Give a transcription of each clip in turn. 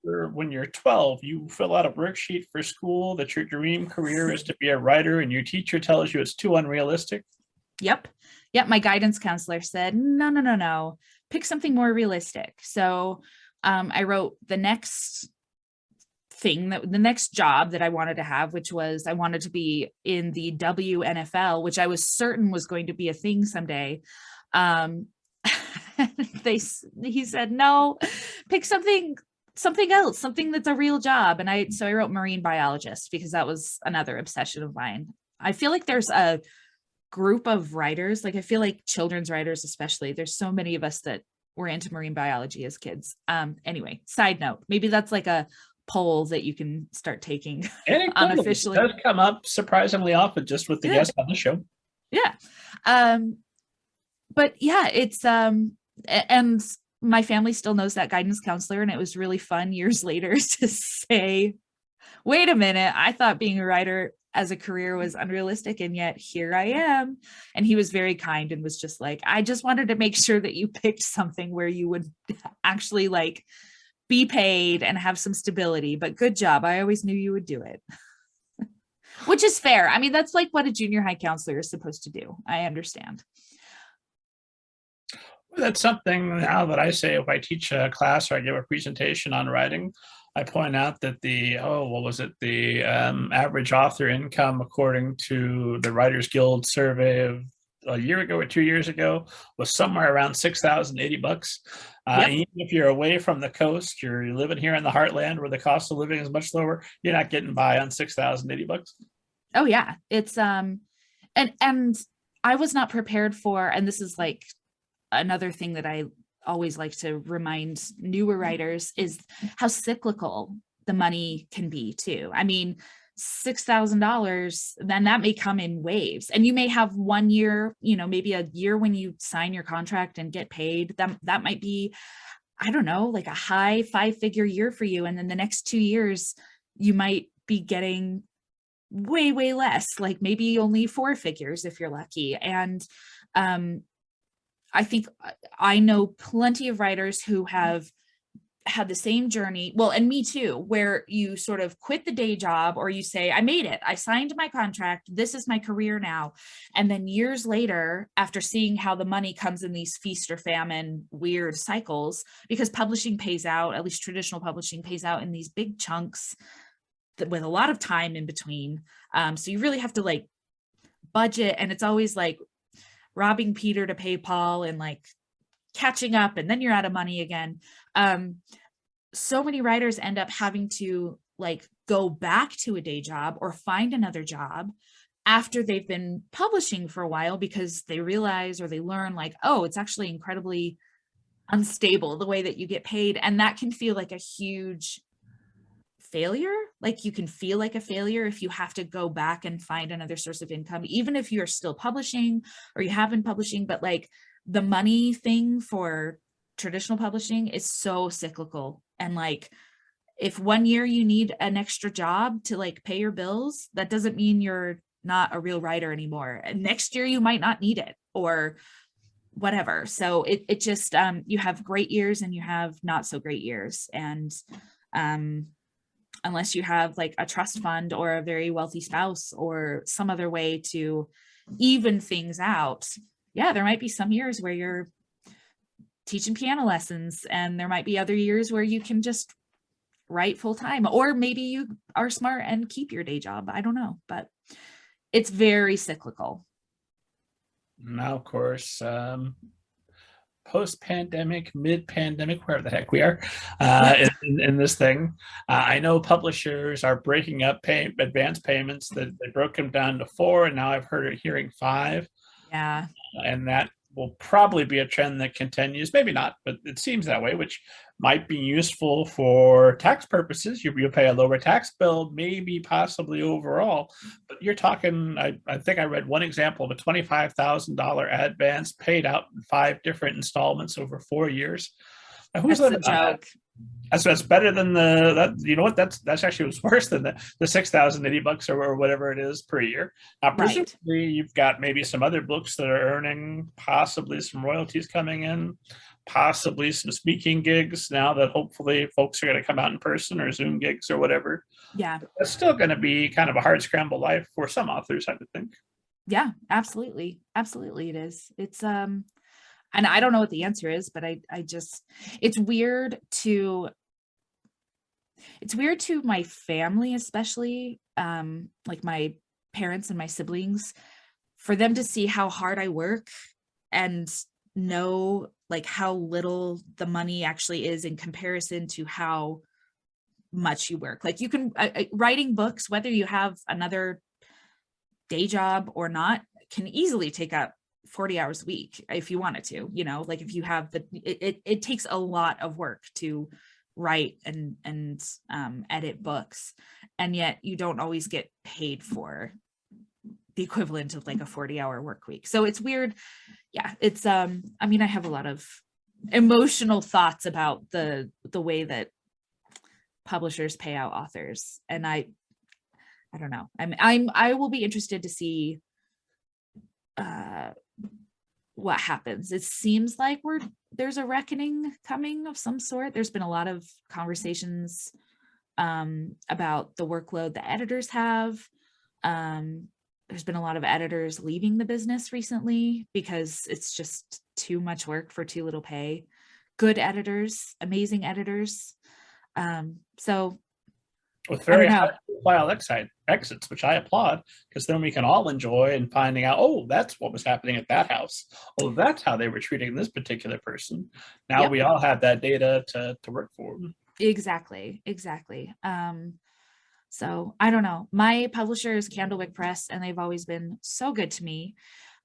when you're 12, you fill out a worksheet for school that your dream career is to be a writer, and your teacher tells you it's too unrealistic. Yep. Yep. My guidance counselor said, no, no, no, no, pick something more realistic. So I wrote the next the next job that I wanted to have, which was I wanted to be in the WNFL, which I was certain was going to be a thing someday. Um, he said, no, pick something else, something that's a real job. And I wrote marine biologist because that was another obsession of mine. I feel like there's a group of writers, like I feel like children's writers, especially, there's so many of us that were into marine biology as kids. Anyway, side note, maybe that's like a poll that you can start taking unofficially. It does come up surprisingly often just with the guests on the show. Yeah. But yeah, it's and my family still knows that guidance counselor, and it was really fun years later to say, wait a minute, I thought being a writer as a career was unrealistic, and yet here I am. And he was very kind and was just like, I just wanted to make sure that you picked something where you would actually like be paid and have some stability, but good job. I always knew you would do it. Which is fair. I mean, that's like what a junior high counselor is supposed to do. I understand. That's something now that I say if I teach a class or I give a presentation on writing, I point out that the average author income according to the Writers Guild survey of a year ago or 2 years ago was somewhere around $6,080. Yep. Even if you're away from the coast, you're living here in the heartland where the cost of living is much lower, you're not getting by on $6,080. Oh yeah, it's and I was not prepared for, and this is like another thing that I always like to remind newer writers is how cyclical the money can be too. I mean, $6,000, then that may come in waves, and you may have 1 year, maybe a year when you sign your contract and get paid. That might be, I don't know, like a high 5-figure year for you. And then the next 2 years, you might be getting way, way less, like maybe only 4 figures if you're lucky. And I think I know plenty of writers who have had the same journey. Well, and me too, where you sort of quit the day job, or you say, I made it, I signed my contract, this is my career now. And then years later, after seeing how the money comes in these feast or famine weird cycles, because publishing pays out, at least traditional publishing pays out in these big chunks with a lot of time in between. So you really have to like budget, and it's always like robbing Peter to pay Paul and like catching up, and then you're out of money again. So many writers end up having to like go back to a day job or find another job after they've been publishing for a while, because they realize or they learn like, oh, it's actually incredibly unstable the way that you get paid. And that can feel like a huge failure. Like you can feel like a failure if you have to go back and find another source of income, even if you're still publishing or you have been publishing. But like the money thing for traditional publishing is so cyclical. And like, if 1 year you need an extra job to like pay your bills, that doesn't mean you're not a real writer anymore. And next year you might not need it or whatever. So it just, you have great years and you have not so great years. And unless you have like a trust fund or a very wealthy spouse or some other way to even things out, yeah, there might be some years where you're teaching piano lessons, and there might be other years where you can just write full time, or maybe you are smart and keep your day job. I don't know, but it's very cyclical. Now, of course, post-pandemic, mid-pandemic, wherever the heck we are in this thing, I know publishers are breaking up advance payments. That they broke them down to 4, and now I've hearing 5. Yeah. And that will probably be a trend that continues. Maybe not, but it seems that way, which might be useful for tax purposes. You'll pay a lower tax bill, maybe possibly overall. But you're talking, I think I read one example of a $25,000 advance paid out in 5 different installments over 4 years. Now, who's living on that? That's better than that's actually was worse than the $6,080 or whatever it is per year. Now, presumably, you've got maybe some other books that are earning possibly some royalties coming in, possibly some speaking gigs now that hopefully folks are going to come out in person, or Zoom gigs or whatever. Yeah. It's still going to be kind of a hard scramble life for some authors, I would think. Yeah, absolutely. Absolutely it is. It's and I don't know what the answer is, but I just it's weird to my family, especially like my parents and my siblings, for them to see how hard I work and know like how little the money actually is in comparison to how much you work. Like you can writing books, whether you have another day job or not, can easily take up 40 hours a week if you wanted to, you know, like if you have it takes a lot of work to write and edit books, and yet you don't always get paid for the equivalent of like a 40-hour work week. So it's weird. Yeah, it's I mean, I have a lot of emotional thoughts about the way that publishers pay out authors, and I don't know. I will be interested to see what happens. It seems like there's a reckoning coming of some sort. There's been a lot of conversations about the workload that editors have. There's been a lot of editors leaving the business recently because it's just too much work for too little pay. Good editors, amazing editors. So with very high profile exits, which I applaud, because then we can all enjoy and finding out, oh, that's what was happening at that house. Oh, that's how they were treating this particular person. Now Yep. we all have that data to work for. Exactly. So I don't know. My publisher is Candlewick Press, and they've always been so good to me.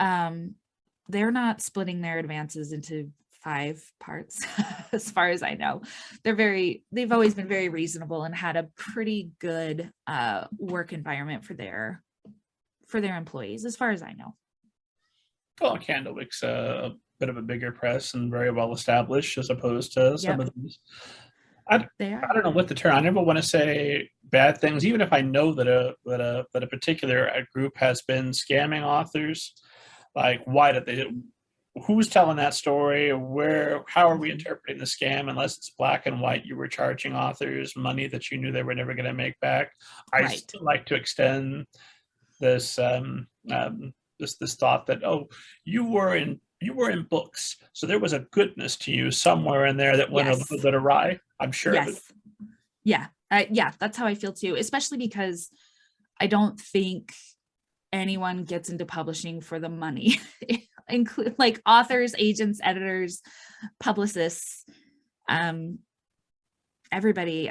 They're not splitting their advances into 5 parts as far as I know. They've always been very reasonable and had a pretty good work environment for their employees, as far as I know. Well, Candlewick's a bit of a bigger press and very well established, as opposed to some of these. I don't know what the term. I never want to say bad things, even if I know that a particular group has been scamming authors. Like, why did they? Who's telling that story? How are we interpreting the scam? Unless it's black and white, you were charging authors money that you knew they were never going to make back. I still like to extend this this thought that, oh, you were in books, so there was a goodness to you somewhere in there that went a little bit awry. I'm sure. Yes. Yeah. Yeah, that's how I feel too, especially because I don't think anyone gets into publishing for the money. Include like authors, agents, editors, publicists, everybody.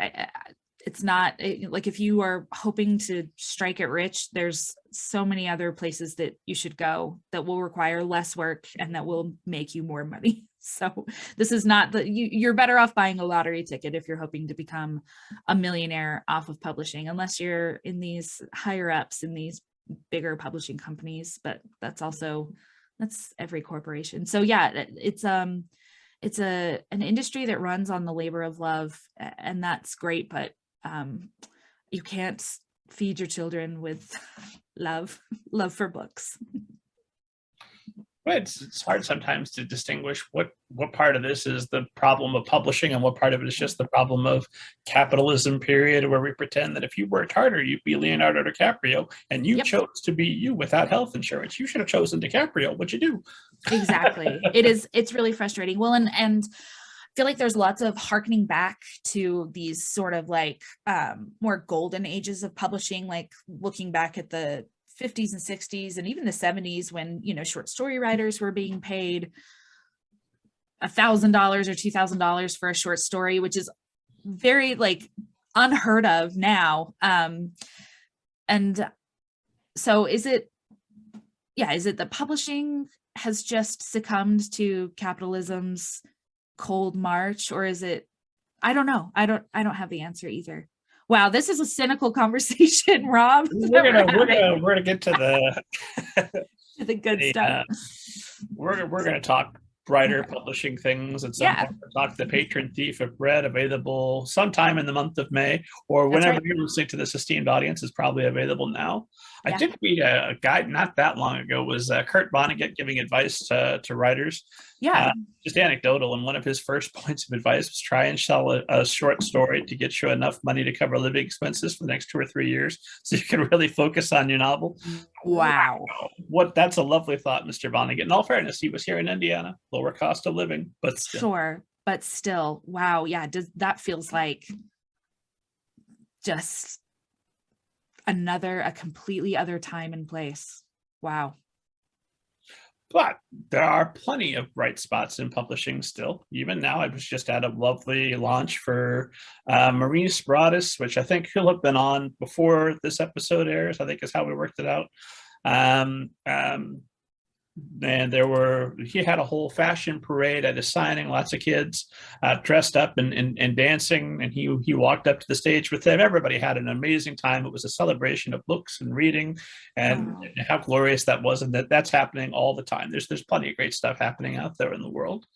It's not like, if you are hoping to strike it rich, there's so many other places that you should go that will require less work and that will make you more money. So this is not you're better off buying a lottery ticket if you're hoping to become a millionaire off of publishing, unless you're in these higher ups in these bigger publishing companies. But that's every corporation. So yeah, it's an industry that runs on the labor of love, and that's great, but you can't feed your children with love for books. But it's hard sometimes to distinguish what part of this is the problem of publishing and what part of it is just the problem of capitalism, period, where we pretend that if you worked harder, you'd be Leonardo DiCaprio, and you chose to be you without health insurance. You should have chosen DiCaprio. What'd you do? Exactly. It's really frustrating. Well, and I feel like there's lots of harkening back to these sort of like more golden ages of publishing, like looking back at the 50s and 60s and even the 70s, when, you know, short story writers were being paid $1,000 or $2,000 for a short story, which is very like unheard of now. And so is it the publishing has just succumbed to capitalism's cold march, or is it? I don't know. I don't have the answer either. Wow, this is a cynical conversation, Rob. We're gonna get to the good stuff. We're gonna talk brighter publishing things at some point. We'll talk The Patron Thief of Bread, available sometime in the month of May, or whenever you're listening to this esteemed audience, is probably available now. I did read a guide not that long ago, was Kurt Vonnegut giving advice to writers. Yeah. Just anecdotal, and one of his first points of advice was try and sell a short story to get you enough money to cover living expenses for the next 2 or 3 years so you can really focus on your novel. Wow. What That's a lovely thought, Mr. Vonnegut. In all fairness, he was here in Indiana, lower cost of living, but still. Sure. But still, wow. Yeah. That feels like just a completely other time and place. Wow. But there are plenty of bright spots in publishing still. Even now, I was just at a lovely launch for Maurice Broadus, which I think he'll have been on before this episode airs, I think is how we worked it out. Um, um, and he had a whole fashion parade at his signing, lots of kids dressed up and dancing, and he walked up to the stage with them. Everybody had an amazing time. It was a celebration of books and reading, and how glorious that was, and that's happening all the time. There's plenty of great stuff happening out there in the world.